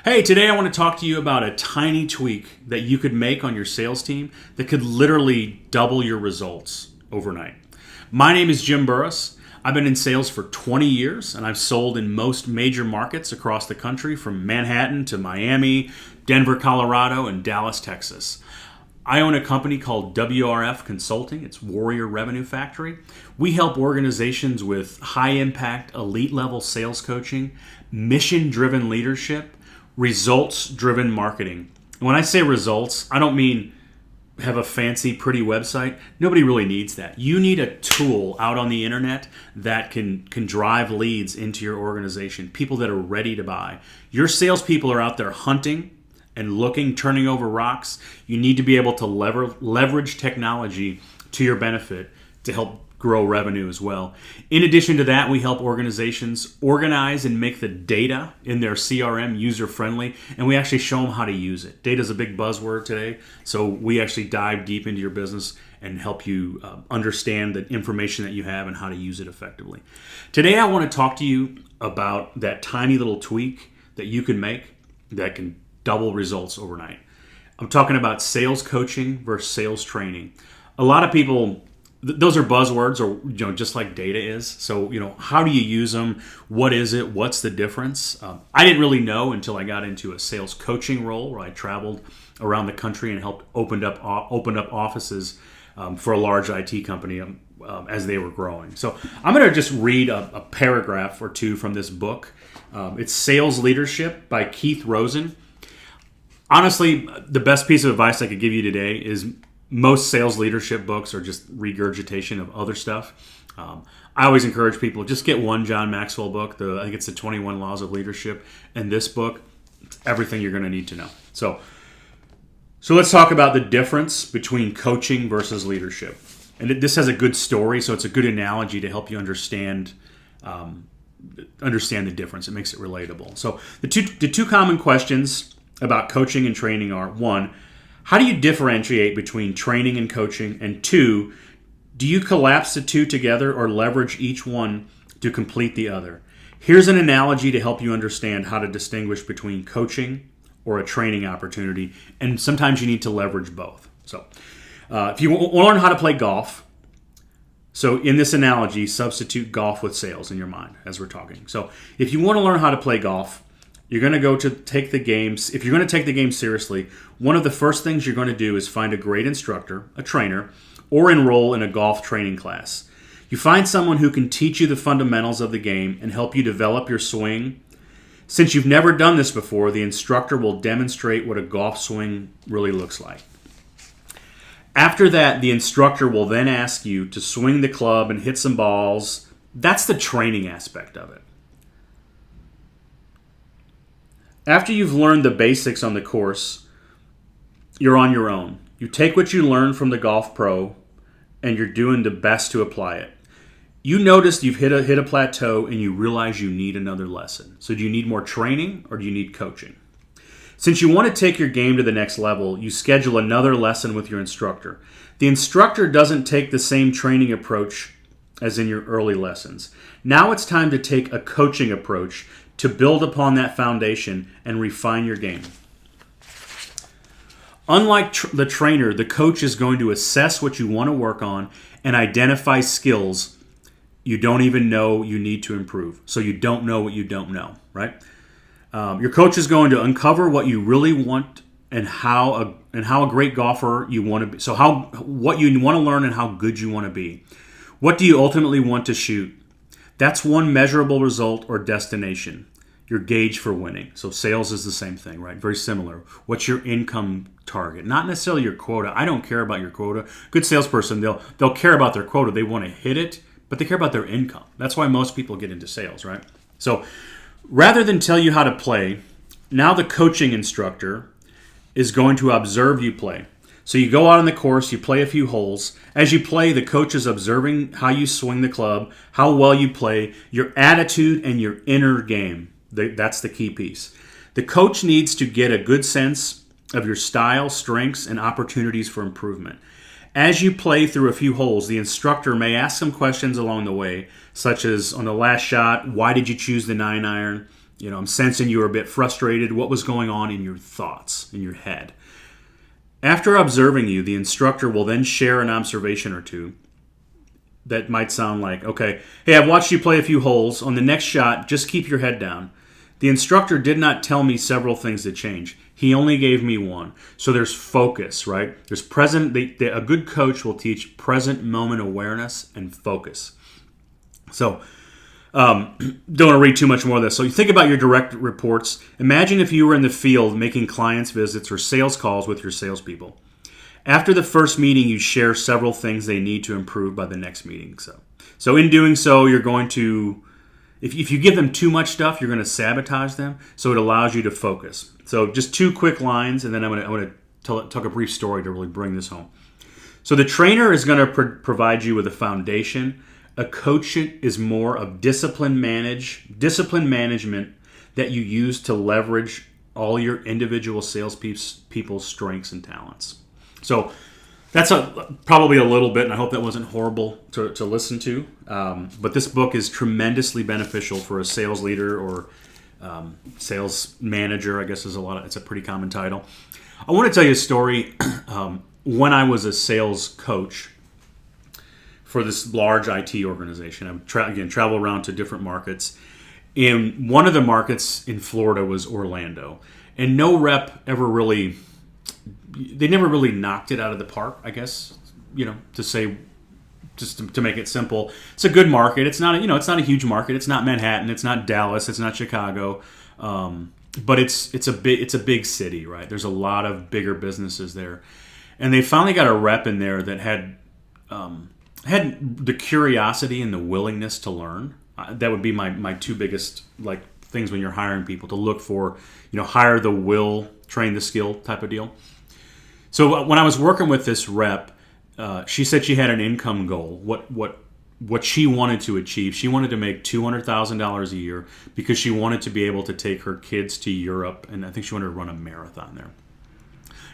Hey, today I want to talk to you about a tiny tweak that you could make on your sales team that could literally double your results overnight. My name is Jim Burris. I've been in sales for 20 years and I've sold in most major markets across the country from Manhattan to Miami, Denver, Colorado, and Dallas, Texas. I own a company called WRF Consulting. It's Warrior Revenue Factory. We help organizations with high impact, elite level sales coaching, mission driven leadership, results-driven marketing. When I say results, I don't mean have a fancy, pretty website. Nobody really needs that. You need a tool out on the internet that can drive leads into your organization, people that are ready to buy. Your salespeople are out there hunting and looking, turning over rocks. You need to be able to leverage technology to your benefit to help grow revenue as well. In addition to that, we help organizations organize and make the data in their CRM user-friendly, and we actually show them how to use it. Data is a big buzzword today, so we actually dive deep into your business and help you understand the information that you have and how to use it effectively. Today, I want to talk to you about that tiny little tweak that you can make that can double results overnight. I'm talking about sales coaching versus sales training. A lot of people, those are buzzwords, or just like data is. So, how do you use them? What is it? What's the difference? I didn't really know until I got into a sales coaching role where I traveled around the country and helped open up offices for a large IT company as they were growing. So I'm going to just read a paragraph or two from this book. It's Sales Leadership by Keith Rosen. Honestly, the best piece of advice I could give you today is most sales leadership books are just regurgitation of other stuff. I always encourage people, just get one John Maxwell book. I think it's the 21 Laws of Leadership. And this book, it's everything you're going to need to know. So let's talk about the difference between coaching versus leadership. And this has a good story, so it's a good analogy to help you understand the difference. It makes it relatable. So the two common questions about coaching and training are: one, how do you differentiate between training and coaching? And two, do you collapse the two together or leverage each one to complete the other? Here's an analogy to help you understand how to distinguish between coaching or a training opportunity, and sometimes you need to leverage both. So if you want to learn how to play golf, so in this analogy, substitute golf with sales in your mind as we're talking. So if you want to learn how to play golf, you're going to go to take the games. If you're going to take the game seriously, one of the first things you're going to do is find a great instructor, a trainer, or enroll in a golf training class. You find someone who can teach you the fundamentals of the game and help you develop your swing. Since you've never done this before, the instructor will demonstrate what a golf swing really looks like. After that, the instructor will then ask you to swing the club and hit some balls. That's the training aspect of it. After you've learned the basics on the course, you're on your own. You take what you learned from the golf pro and you're doing the best to apply it. You notice you've hit a plateau and you realize you need another lesson. So do you need more training or do you need coaching? Since you want to take your game to the next level, you schedule another lesson with your instructor. The instructor doesn't take the same training approach as in your early lessons. Now it's time to take a coaching approach to build upon that foundation and refine your game. Unlike the trainer, the coach is going to assess what you want to work on and identify skills you don't even know you need to improve. So you don't know what you don't know, right? Your coach is going to uncover what you really want and how a great golfer you want to be. So what you want to learn and how good you want to be. What do you ultimately want to shoot? That's one measurable result or destination, your gauge for winning. So sales is the same thing, right? Very similar. What's your income target? Not necessarily your quota. I don't care about your quota. Good salesperson, they'll care about their quota. They want to hit it, but they care about their income. That's why most people get into sales, right? So rather than tell you how to play, now the coaching instructor is going to observe you play. So you go out on the course, you play a few holes. As you play, the coach is observing how you swing the club, how well you play, your attitude, and your inner game. That's the key piece. The coach needs to get a good sense of your style, strengths, and opportunities for improvement. As you play through a few holes, the instructor may ask some questions along the way, such as on the last shot, why did you choose the 9-iron? I'm sensing you were a bit frustrated. What was going on in your thoughts, in your head? After observing you, the instructor will then share an observation or two that might sound like, okay, hey, I've watched you play a few holes. On the next shot, just keep your head down. The instructor did not tell me several things to change. He only gave me one. So there's focus, right? There's a good coach will teach present moment awareness and focus. So don't want to read too much more of this. So you think about your direct reports. Imagine if you were in the field making clients visits or sales calls with your salespeople. After the first meeting, you share several things they need to improve by the next meeting. So in doing so, you're going to, if you give them too much stuff, you're going to sabotage them. So it allows you to focus. So just 2 quick lines, and then I'm going to talk a brief story to really bring this home. So the trainer is going to provide you with a foundation. A coach is more of discipline management that you use to leverage all your individual salespeople's strengths and talents. So that's probably a little bit, and I hope that wasn't horrible to listen to. But this book is tremendously beneficial for a sales leader or sales manager, I guess it's a pretty common title. I want to tell you a story. When I was a sales coach for this large IT organization, I travel around to different markets. And one of the markets in Florida was Orlando. And no rep ever really, they never really knocked it out of the park, I guess, to say, just to make it simple. It's a good market. It's not a huge market. It's not Manhattan. It's not Dallas. It's not Chicago. But it's a big city, right? There's a lot of bigger businesses there. And they finally got a rep in there that had the curiosity and the willingness to learn. That would be my 2 biggest things when you're hiring people to look for. Hire the will, train the skill type of deal. So when I was working with this rep, she said she had an income goal. What she wanted to achieve. She wanted to make $200,000 a year because she wanted to be able to take her kids to Europe, and I think she wanted to run a marathon there.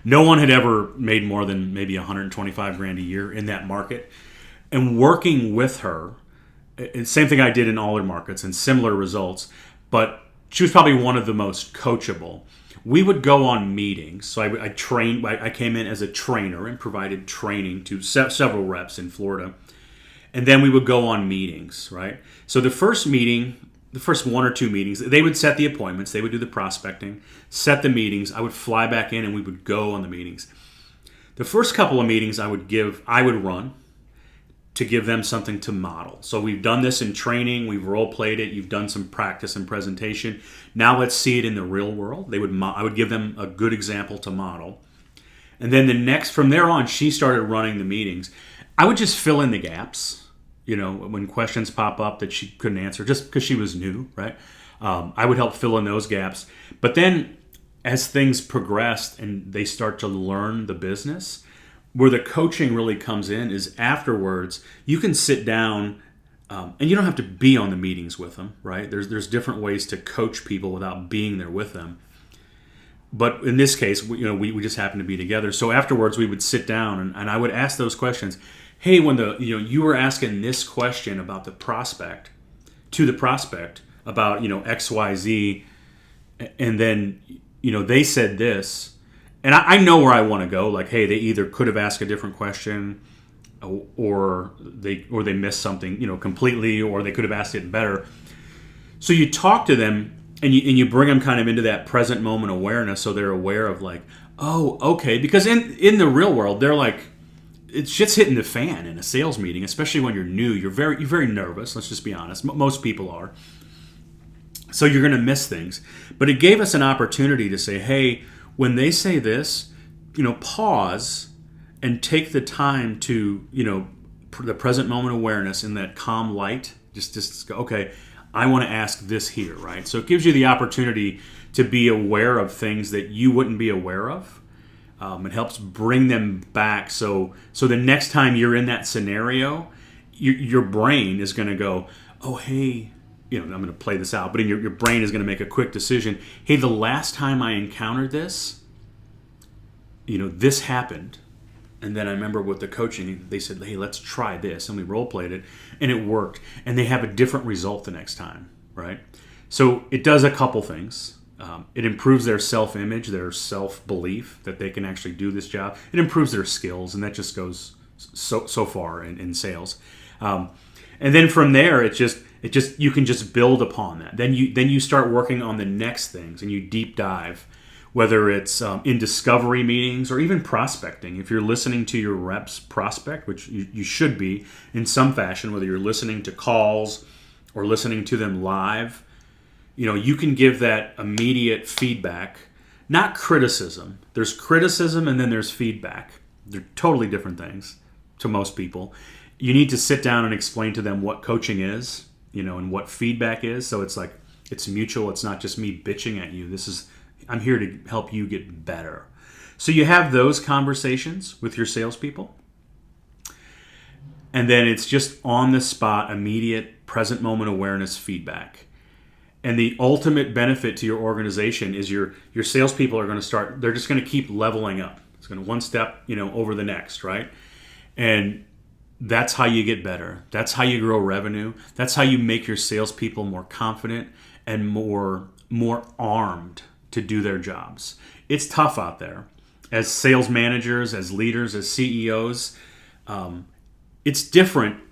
No one had ever made more than maybe $125,000 a year in that market. And working with her, same thing I did in all her markets and similar results, but she was probably one of the most coachable. We would go on meetings. So I came in as a trainer and provided training to several reps in Florida. And then we would go on meetings, right? So the first 1 or 2 meetings, they would set the appointments. They would do the prospecting, set the meetings. I would fly back in and we would go on the meetings. The first couple of meetings I would run to give them something to model. So we've done this in training. We've role-played it. You've done some practice and presentation. Now let's see it in the real world. I would give them a good example to model. And then from there on, she started running the meetings. I would just fill in the gaps, when questions pop up that she couldn't answer, just because she was new, right? I would help fill in those gaps. But then as things progressed and they start to learn the business, where the coaching really comes in is afterwards, you can sit down and you don't have to be on the meetings with them, right? There's different ways to coach people without being there with them. But in this case, we just happened to be together. So afterwards, we would sit down and I would ask those questions. Hey, when you were asking this question about the prospect about X, Y, Z, and then they said this, and I know where I want to go. Like, hey, they either could have asked a different question, or they missed something completely, or they could have asked it better. So you talk to them. And you bring them kind of into that present moment awareness, so they're aware of oh, okay. Because in the real world, they're it's shit's hitting the fan in a sales meeting, especially when you're new. You're very nervous. Let's just be honest. Most people are. So you're going to miss things. But it gave us an opportunity to say, hey, when they say this, pause and take the time to the present moment awareness in that calm light. Just go, okay. I want to ask this here, right? So it gives you the opportunity to be aware of things that you wouldn't be aware of. It helps bring them back. So the next time you're in that scenario, your brain is going to go, oh, hey, I'm going to play this out, but your brain is going to make a quick decision. Hey, the last time I encountered this, this happened. And then I remember with the coaching, they said, hey, let's try this. And we role-played it, and it worked. And they have a different result the next time, right? So it does a couple things. It improves their self-image, their self-belief that they can actually do this job. It improves their skills, and that just goes so far in sales. And then from there, it just you can just build upon that. Then you start working on the next things, and you deep dive, whether it's in discovery meetings or even prospecting. If you're listening to your reps prospect, which you should be in some fashion, whether you're listening to calls or listening to them live, you can give that immediate feedback, not criticism. There's criticism and then there's feedback. They're totally different things to most people. You need to sit down and explain to them what coaching is, and what feedback is. So it's like, it's mutual. It's not just me bitching at you. I'm here to help you get better. So you have those conversations with your salespeople. And then it's just on the spot, immediate, present moment awareness feedback. And the ultimate benefit to your organization is your salespeople are going to start, they're just going to keep leveling up. It's going to one step, over the next, right? And that's how you get better. That's how you grow revenue. That's how you make your salespeople more confident and more armed to do their jobs. It's tough out there. As sales managers, as leaders, as CEOs, it's different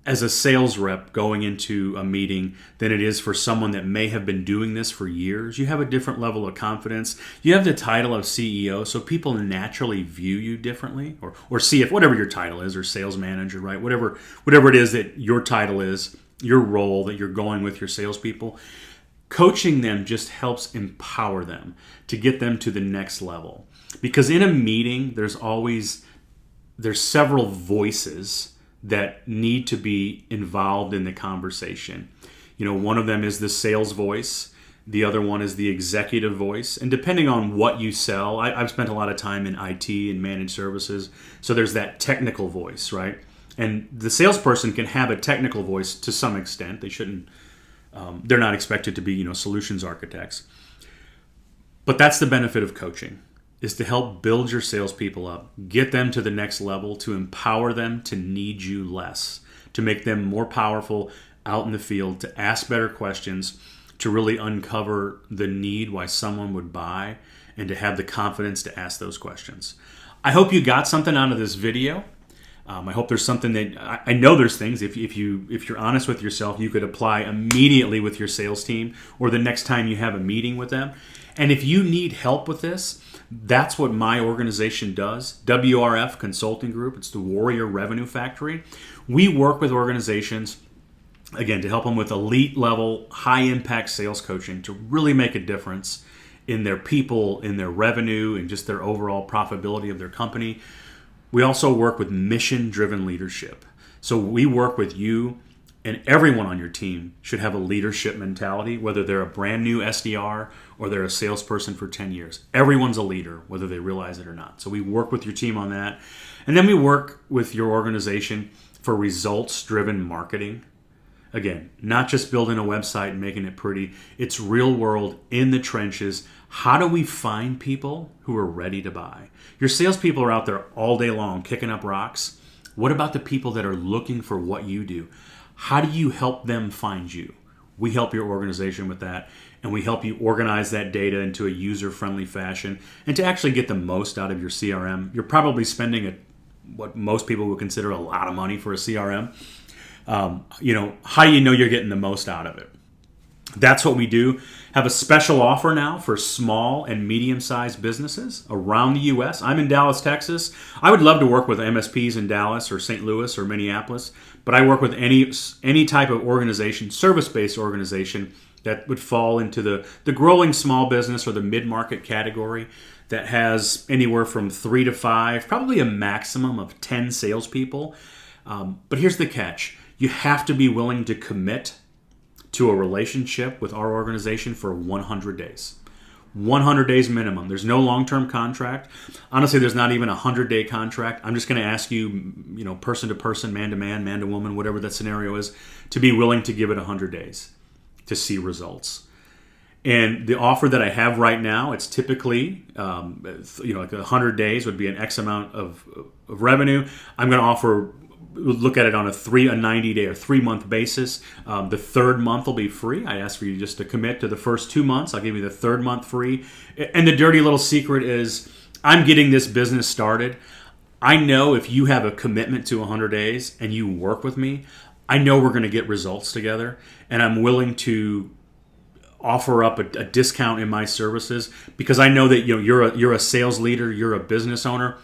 as a sales rep going into a meeting than it is for someone that may have been doing this for years. You have a different level of confidence. You have the title of CEO, so people naturally view you differently, or see if whatever your title is, or sales manager, right? Whatever it is that your title is, your role that you're going with your salespeople. Coaching them just helps empower them to get them to the next level. Because in a meeting, there's several voices that need to be involved in the conversation. One of them is the sales voice. The other one is the executive voice. And depending on what you sell, I've spent a lot of time in IT and managed services. So there's that technical voice, right? And the salesperson can have a technical voice to some extent. They shouldn't. They're not expected to be, solutions architects. But that's the benefit of coaching, is to help build your salespeople up, get them to the next level, to empower them to need you less, to make them more powerful out in the field, to ask better questions, to really uncover the need why someone would buy, and to have the confidence to ask those questions. I hope you got something out of this video. I hope there's something that I know there's things if you're honest with yourself, you could apply immediately with your sales team or the next time you have a meeting with them. And if you need help with this, that's what my organization does. WRF Consulting Group. It's the Warrior Revenue Factory. We work with organizations, again, to help them with elite level, high impact sales coaching to really make a difference in their people, in their revenue, and just their overall profitability of their company. We also work with mission-driven leadership. So we work with you, and everyone on your team should have a leadership mentality, whether they're a brand new SDR or they're a salesperson for 10 years. Everyone's a leader, whether they realize it or not. So we work with your team on that. And then we work with your organization for results-driven marketing. Again, not just building a website and making it pretty. It's real world, in the trenches. How do we find people who are ready to buy? Your salespeople are out there all day long kicking up rocks. What about the people that are looking for what you do? How do you help them find you? We help your organization with that, and we help you organize that data into a user-friendly fashion and to actually get the most out of your CRM. You're probably spending what most people would consider a lot of money for a CRM. How do you know you're getting the most out of it? That's what we do. Have a special offer now for small and medium-sized businesses around the U.S. I'm in Dallas, Texas. I would love to work with MSPs in Dallas or St. Louis or Minneapolis, but I work with any type of organization, service-based organization, that would fall into the growing small business or the mid-market category that has anywhere from 3 to 5, probably a maximum of 10 salespeople. But here's the catch. You have to be willing to commit to a relationship with our organization for 100 days. 100 days minimum. There's no long-term contract. Honestly, there's not even a 100-day contract. I'm just going to ask you, person to person, man to man, man to woman, whatever that scenario is, to be willing to give it 100 days to see results. And the offer that I have right now, it's typically, like 100 days would be an X amount of revenue. I'm going to offer look at it on a 90-day or 3-month basis. The third month will be free. I ask for you just to commit to the first 2 months. I'll give you the third month free. And the dirty little secret is I'm getting this business started. I know if you have a commitment to 100 days and you work with me, I know we're going to get results together, and I'm willing to offer up a discount in my services because I know that you're a sales leader, you're a business owner,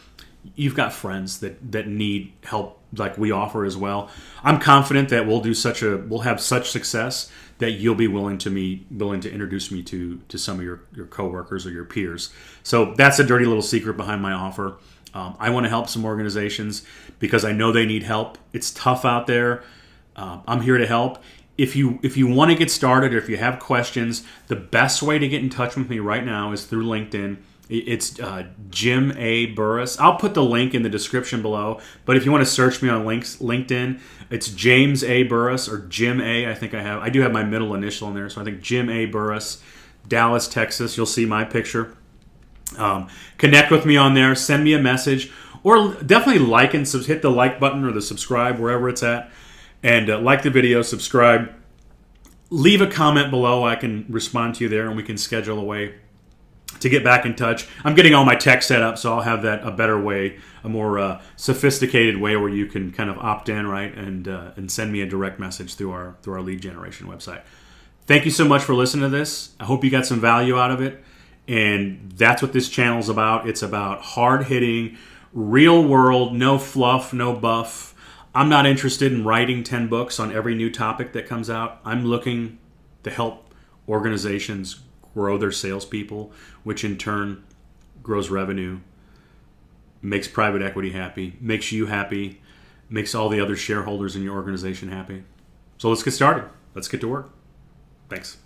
you've got friends that need help like we offer as well. I'm confident that we'll have such success that you'll be willing to introduce me to some of your coworkers or your peers. So that's a dirty little secret behind my offer. I want to help some organizations because I know they need help. It's tough out there. I'm here to help. If you want to get started or if you have questions, the best way to get in touch with me right now is through LinkedIn. It's Jim A. Burris. I'll put the link in the description below, but if you want to search me on LinkedIn, it's James A. Burris or Jim A. I do have my middle initial in there, so I think Jim A. Burris, Dallas, Texas. You'll see my picture. Connect with me on there. Send me a message, or definitely like and hit the like button or the subscribe wherever it's at. And like the video, subscribe, leave a comment below. I can respond to you there, and we can schedule a way to get back in touch. I'm getting all my tech set up, so I'll have that a better way, a more sophisticated way where you can kind of opt in, right, and send me a direct message through our lead generation website. Thank you so much for listening to this. I hope you got some value out of it, and that's what this channel is about. It's about hard-hitting, real-world, no fluff, no buff. I'm not interested in writing 10 books on every new topic that comes out. I'm looking to help organizations grow their salespeople, which in turn grows revenue, makes private equity happy, makes you happy, makes all the other shareholders in your organization happy. So let's get started. Let's get to work. Thanks.